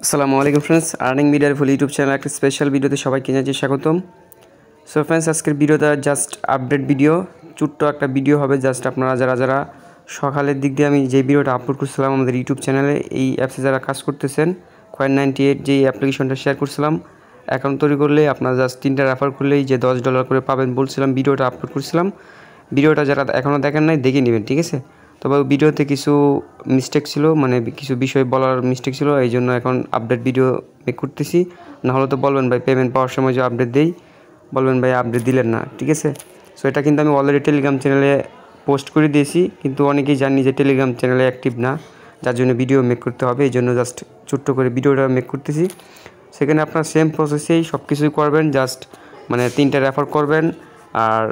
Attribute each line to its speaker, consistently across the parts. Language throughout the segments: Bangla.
Speaker 1: আসসালামু আলাইকুম ফ্রেন্ডস, আর্নিং মিডিয়ার ফুল ইউটিউব চ্যানেল একটা স্পেশাল ভিডিওতে সবাইকে জানাচ্ছি স্বাগতম। সো ফ্রেন্ডস, আজকের ভিডিওটা জাস্ট আপডেট ভিডিও, ছোট্ট একটা ভিডিও হবে। জাস্ট আপনারা যারা সকালের দিক দিয়ে আমি যে ভিডিওটা আপলোড করছিলাম আমাদের ইউটিউব চ্যানেলে, এই অ্যাপসে যারা কাজ করতেছেন, Coin98 যে অ্যাপ্লিকেশনটা শেয়ার করছিলাম, অ্যাকাউন্ট তৈরি করলে আপনারা জাস্ট 3টা রেফার করলেই যে $10 করে পাবেন বলছিলাম, ভিডিওটা আপলোড করছিলাম। ভিডিওটা যারা এখনও দেখেন নাই দেখে নেবেন, ঠিক আছে। তবে ভিডিওতে কিছু মিস্টেক ছিল, মানে কিছু বিষয় বলার মিস্টেক ছিল, এই জন্য এখন আপডেট ভিডিও মেক করতেছি। নাহলে তো বলবেন ভাই পেমেন্ট পাওয়ার সময় যে আপডেট দেই, বলবেন ভাই আপডেট দিলেন না, ঠিক আছে। সো এটা কিন্তু আমি অলরেডি টেলিগ্রাম চ্যানেলে পোস্ট করে দিয়েছি, কিন্তু অনেকেই জানি যে টেলিগ্রাম চ্যানেলে অ্যাক্টিভ না, যার জন্য ভিডিও মেক করতে হবে। এই জন্য জাস্ট ছোট্ট করে ভিডিওটা মেক করতেছি। সেখানে আপনার সেম প্রসেসেই সব কিছুই করবেন, জাস্ট মানে 3টা রেফার করবেন। আর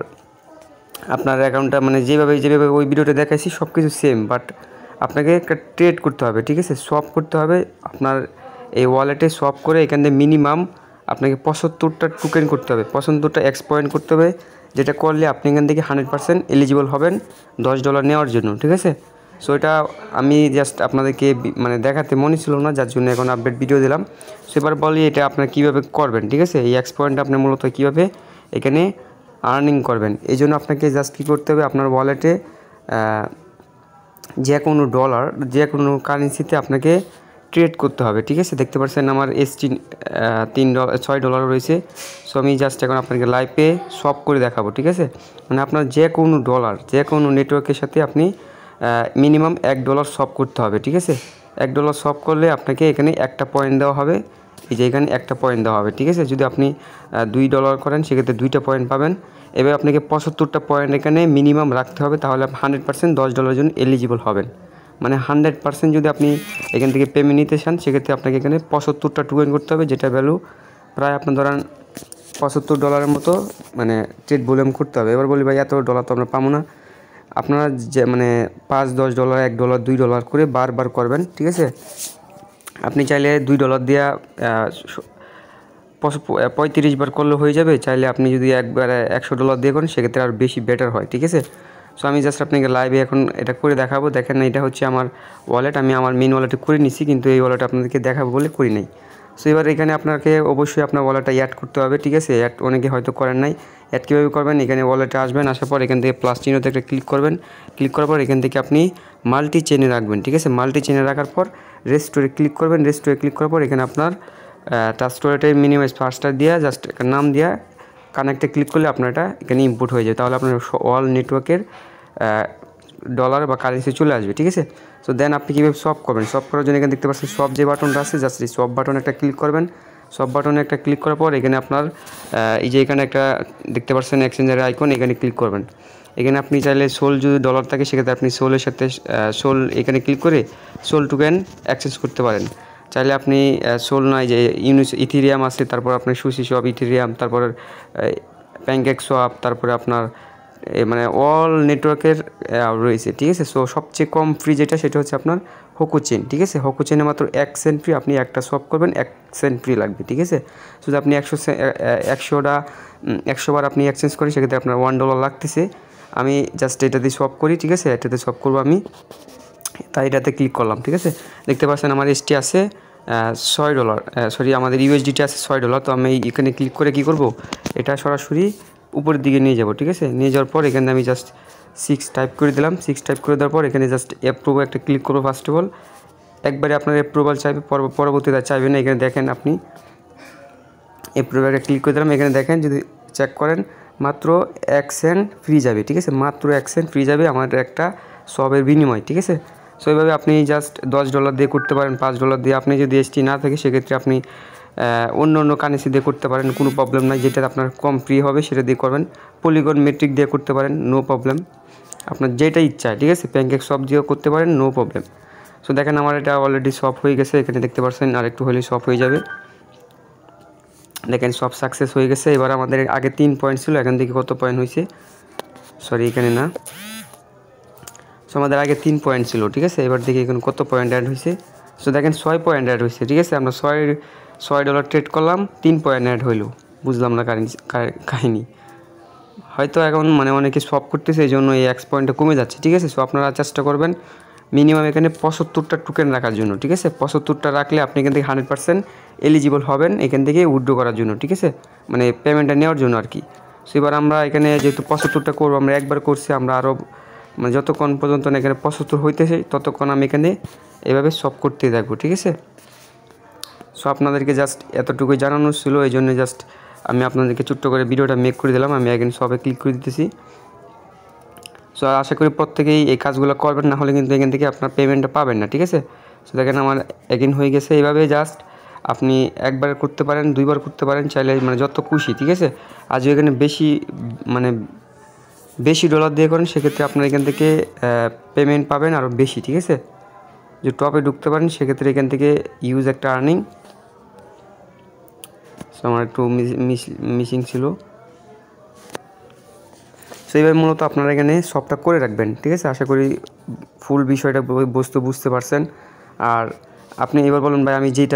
Speaker 1: আপনার অ্যাকাউন্টটা মানে যেভাবে ওই ভিডিওতে দেখাইছি সব কিছু সেম, বাট আপনাকে একটা ট্রেড করতে হবে, ঠিক আছে। সোয়াপ করতে হবে আপনার এই ওয়ালেটে, সোয়াপ করে এখান থেকে মিনিমাম আপনাকে 75টা টোকেন করতে হবে, 75টা এক্স পয়েন্ট করতে হবে, যেটা করলে আপনি এখান থেকে 100% এলিজিবল হবেন $10 নেওয়ার জন্য, ঠিক আছে। সো এটা আমি জাস্ট আপনাদেরকে মানে দেখাতে মনে ছিল না, যার জন্য এখন আপডেট ভিডিও দিলাম। সো এবার বলি এটা আপনারা কীভাবে করবেন, ঠিক আছে। এই এক্স পয়েন্ট আপনি মূলত কীভাবে এখানে আর্নিং করবেন, এই জন্য আপনাকে জাস্ট কী করতে হবে, আপনার ওয়ালেটে যে কোনো ডলার, যে কোনো কারেন্সিতে আপনাকে ট্রেড করতে হবে, ঠিক আছে। দেখতে পাচ্ছেন আমার এসটি $6 রয়েছে। সো আমি জাস্ট এখন আপনাকে লাইভে সব করে দেখাবো, ঠিক আছে। মানে আপনার যে কোনো ডলার, যে কোনো নেটওয়ার্কের সাথে আপনি মিনিমাম $1 সব করতে হবে, ঠিক আছে। $1 সব করলে আপনাকে এখানে একটা পয়েন্ট দেওয়া হবে, এই যে এখানে একটা পয়েন্ট দেওয়া হবে, ঠিক আছে। যদি আপনি $2 করেন সেক্ষেত্রে 2টা পয়েন্ট পাবেন। এবার আপনাকে 75টা পয়েন্ট এখানে মিনিমাম রাখতে হবে, তাহলে আপনি 100% $10 জন্য এলিজিবল হবেন। মানে 100% যদি আপনি এখান থেকে পেমেন্ট নিতে চান, সেক্ষেত্রে আপনাকে এখানে 75টা টোকেন করতে হবে, যেটা ভ্যালু প্রায় আপনার ধরেন $75 মতো মানে ট্রেড ভলিউম করতে হবে। এবার বলি ভাই এত ডলার তো আমরা পাবো না। আপনারা যে মানে $5, $10, $1, $2 করে বারবার করবেন, ঠিক আছে। আপনি চাইলে $2 দিয়ে 35 বার করলে হয়ে যাবে। চাইলে আপনি যদি একবারে $100 দিয়ে করেন সেক্ষেত্রে আর বেশি বেটার হয়, ঠিক আছে। সো আমি জাস্ট আপনাকে লাইভে এখন এটা করে দেখাবো। দেখেন না, এটা হচ্ছে আমার ওয়ালেট, আমি আমার মেন ওয়ালেটে করে নিছি, কিন্তু এই ওয়ালেট আপনাদেরকে দেখাবো বলে করি নাই। সো এবার এখানে আপনাকে অবশ্যই আপনার ওয়ালেটটা অ্যাড করতে হবে, ঠিক আছে। অ্যাড অনেকে হয়তো করেন নাই। অ্যাড কীভাবে করবেন, এখানে ওয়ালেটে আসবেন, আসার পর এখান থেকে প্লাস চিহ্নতে একটা ক্লিক করবেন। ক্লিক করার পর এখান থেকে আপনি মাল্টি চেনে রাখবেন, ঠিক আছে। মাল্টি চেনে রাখার পর রেস্টোরে ক্লিক করবেন। রেস্টোরে ক্লিক করার পর এখানে আপনার টাস্ক ওয়ালেটে মিনিমাইজ পাসওয়ার্ড দিয়ে জাস্ট নাম দিয়ে কানেক্টে ক্লিক করলে আপনার এটা এখানে ইম্পোর্ট হয়ে যায়, তাহলে আপনার অল নেটওয়ার্কের ডলার বা কারেন্সি চলে আসবে, ঠিক আছে। সো দেন আপনি কীভাবে সব করবেন, সব করার জন্য এখানে দেখতে পাচ্ছেন সব যে বাটনটা আছে, জাস্ট এই সব বাটনে একটা ক্লিক করবেন। সব বাটনে একটা ক্লিক করার পর এখানে আপনার এই যে এখানে একটা দেখতে পাচ্ছেন এক্সচেঞ্জের আইকন, এখানে ক্লিক করবেন। এখানে আপনি চাইলে সোল যদি ডলার থাকে সেক্ষেত্রে আপনি সোলের সাথে সোল এখানে ক্লিক করে সোল টোকেন অ্যাক্সেস করতে পারেন। চাইলে আপনি সোল নয় যে ইথেরিয়াম আছে, তারপর আপনার সুসি সোয়াপ ইথেরিয়াম, তারপর প্যানকেক সোয়াপ, তারপরে আপনার মানে অল নেটওয়ার্কের রয়েছে, ঠিক আছে। সো সবচেয়ে কম ফ্রি যেটা সেটা হচ্ছে আপনার হোকো চেন, ঠিক আছে। হোকো চেনে মাত্র 1 সেন্ট ফ্রি, আপনি একটা সোয়াপ করবেন 1 সেন্ট ফ্রি লাগবে, ঠিক আছে। যদি আপনি 100 বার আপনি এক্সচেঞ্জ করেন সেক্ষেত্রে আপনার $1 লাগতেছে। আমি জাস্ট এটাতে সোয়াপ করি, ঠিক আছে। এটাতে সোয়াপ করবো আমি, তাই এটাতে ক্লিক করলাম, ঠিক আছে। দেখতে পাচ্ছেন আমার এসটি আছে $6, সরি আমাদের ইউএসডিটি আছে $6। তো আমি এখানে ক্লিক করে কি করব, এটা সরাসরি উপরের দিকে নিয়ে যাব, ঠিক আছে। নিয়ে যাওয়ার পর এখানে আমি জাস্ট 6 টাইপ করে দিলাম। 6 টাইপ করে দেওয়ার পর এখানে জাস্ট অ্যাপ্রুভ একটা ক্লিক করবো। ফার্স্ট অফ অল একবারে আপনার অ্যাপ্রুভাল চাইবে, পরবর্তীতে চাইবে না। এখানে দেখেন আপনি অ্যাপ্রুভ একটা ক্লিক করে দিলাম। এখানে দেখেন যদি চেক করেন মাত্র 1 সেন্ট ফ্রি যাবে, ঠিক আছে। মাত্র 1 সেন্ট ফ্রি যাবে আমাদের একটা সবের বিনিময়, ঠিক আছে। সো এইভাবে আপনি জাস্ট $10 দিয়ে করতে পারেন, $5 দিয়ে। আপনি যদি এসটি না থাকে সেক্ষেত্রে আপনি অন্য কারেন্সি দিয়ে করতে পারেন, কোনো প্রবলেম নাই। যেটা আপনার কম ফ্রি হবে সেটা দিয়ে করবেন। পলিগন মেট্রিক দিয়ে করতে পারেন, নো প্রবলেম। আপনার যেটা ইচ্ছা, ঠিক আছে। প্যানকেক সব দিয়েও করতে পারেন, নো প্রবলেম। সো দেখেন আমার এটা অলরেডি সব হয়ে গেছে, এখানে দেখতে পাচ্ছেন আর একটু হলেই সব হয়ে যাবে। দেখেন সব সাকসেস হয়ে গেছে। এবার আমাদের আগে 3 পয়েন্ট ছিল, এখান থেকে কত পয়েন্ট হয়েছে, সরি এখানে না। সো আমাদের আগে 3 পয়েন্ট ছিল, ঠিক আছে। এবার দেখি এখন কত পয়েন্ট অ্যাড হয়েছে। সো দেখেন 6 পয়েন্ট অ্যাড হয়েছে, ঠিক আছে। আমরা $6 ট্রেড করলাম, 3 পয়েন্ট অ্যাড হইলো। বুঝলাম না কাহিনি, হয়তো এখন মানে অনেকে সব করতেছে, এই জন্য এই এক্স পয়েন্টটা কমে যাচ্ছে, ঠিক আছে। সো আপনারা চেষ্টা করবেন মিনিমাম এখানে 75টা টোকেন রাখার জন্য, ঠিক আছে। 75টা রাখলে আপনি এখান থেকে 100% এলিজিবল হবেন এখান থেকে উইথড্র করার জন্য, ঠিক আছে, মানে পেমেন্টটা নেওয়ার জন্য আর কি। সো এবার আমরা এখানে যেহেতু 75টা করবো, আমরা একবার করছি, আমরা আরও মানে যতক্ষণ পর্যন্ত না এখানে 75 হইতেছে ততক্ষণ আমি এখানে এভাবে সব করতেই থাকবো, ঠিক আছে। সো আপনাদেরকে জাস্ট এতটুকুই জানানো ছিল, এই জন্য জাস্ট আমি আপনাদেরকে ছোট্ট করে ভিডিওটা মেক করে দিলাম। আমি এখানে সবে ক্লিক করে দিতেছি। সো আশা করি প্রত্যেকেই এই কাজগুলো করবেন, না হলে কিন্তু এখান থেকে আপনার পেমেন্টটা পাবেন না, ঠিক আছে। সো দেখেন আমার এগেন হয়ে গেছে। এইভাবে জাস্ট আপনি একবার করতে পারেন, দুইবার করতে পারেন, চাইলে মানে যত খুশি, ঠিক আছে। আর যদি এখানে বেশি ডলার দিয়ে করেন সেক্ষেত্রে আপনার এখান থেকে পেমেন্ট পাবেন আরও বেশি, ঠিক আছে। যে টপে ঢুকতে পারেন সেক্ষেত্রে এখান থেকে ইউজ একটা আর্নিং। সো আমার একটু মিসিং ছিল। সেইভাবে মূলত আপনারা এখানে সবটা করে রাখবেন, ঠিক আছে। আশা করি ফুল বিষয়টা বুঝতে পারছেন। আর আপনি এবার বলুন ভাই আমি যেই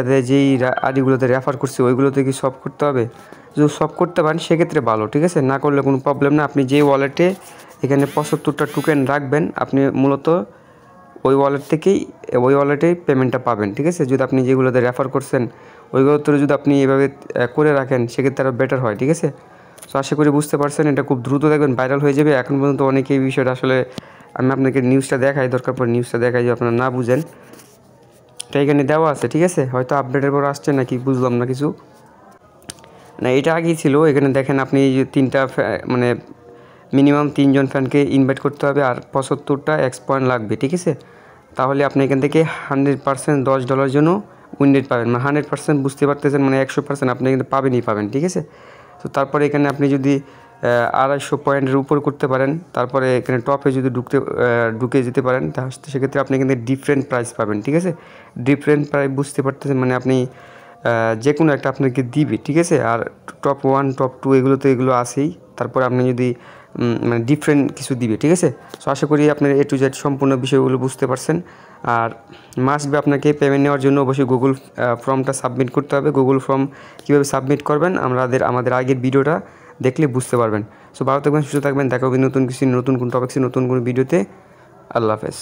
Speaker 1: আইডিগুলোতে রেফার করছি ওইগুলোতে কি সব করতে হবে? যদি সব করতে পারেন সেক্ষেত্রে ভালো, ঠিক আছে, না করলে কোনো প্রবলেম না। আপনি যেই ওয়ালেটে এখানে 75টা টোকেন রাখবেন আপনি মূলত ওই ওয়ালেটেই পেমেন্টটা পাবেন, ঠিক আছে। যদি আপনি যেগুলোতে রেফার করছেন ওইগুলোতে যদি আপনি এভাবে করে রাখেন সেক্ষেত্রে আরও বেটার হয়, ঠিক আছে। সো আশা করি বুঝতে পারছেন। এটা খুব দ্রুত দেখবেন ভাইরাল হয়ে যাবে। এখন পর্যন্ত অনেকে এই বিষয়টা আসলে আমি আপনাকে নিউজটা দেখাই, দরকার পড়ে নিউজটা দেখাই যে আপনারা না বুঝেন। এটা এখানে দেওয়া আছে, ঠিক আছে, হয়তো আপডেটের পর আসছে নাকি বুঝলাম না কিছু। না এটা আগেই ছিল। এখানে দেখেন আপনি তিনটা মানে মিনিমাম 3 জন ফ্যানকে ইনভাইট করতে হবে আর 75টা এক্স পয়েন্ট লাগবে, ঠিক আছে। তাহলে আপনি এখান থেকে 100% $10 জন্য উইন্ডেড পাবেন। মানে 100% বুঝতে পারতেছেন, মানে 100% আপনি কিন্তু পাবেন, ঠিক আছে। তো তারপরে এখানে আপনি যদি 250 পয়েন্টের উপর করতে পারেন, তারপরে এখানে টপে যদি ঢুকে যেতে পারেন, তাহলে সেক্ষেত্রে আপনি কিন্তু ডিফারেন্ট প্রাইস পাবেন, ঠিক আছে। ডিফারেন্ট প্রাইস বুঝতে পারতেছেন, মানে আপনি যে কোনো একটা আপনাকে দিবে, ঠিক আছে। আর টপ 1 টপ 2 এগুলো আছেই। তারপরে আপনি যদি মানে ডিফারেন্ট কিছু দিবে, ঠিক আছে। সো আশা করি আপনার A to Z সম্পূর্ণ বিষয়গুলো বুঝতে পারছেন। আর মাস্ট বি আপনাকে পেমেন্ট নেওয়ার জন্য অবশ্যই গুগল ফর্মটা সাবমিট করতে হবে। গুগল ফর্ম কীভাবে সাবমিট করবেন আমাদের আগের ভিডিওটা দেখলে বুঝতে পারবেন। সো ভালো থাকবেন, সুস্থ থাকবেন। দেখা হবে নতুন কোনো টপিক্সে নতুন কোনো ভিডিওতে। আল্লাহ হাফেজ।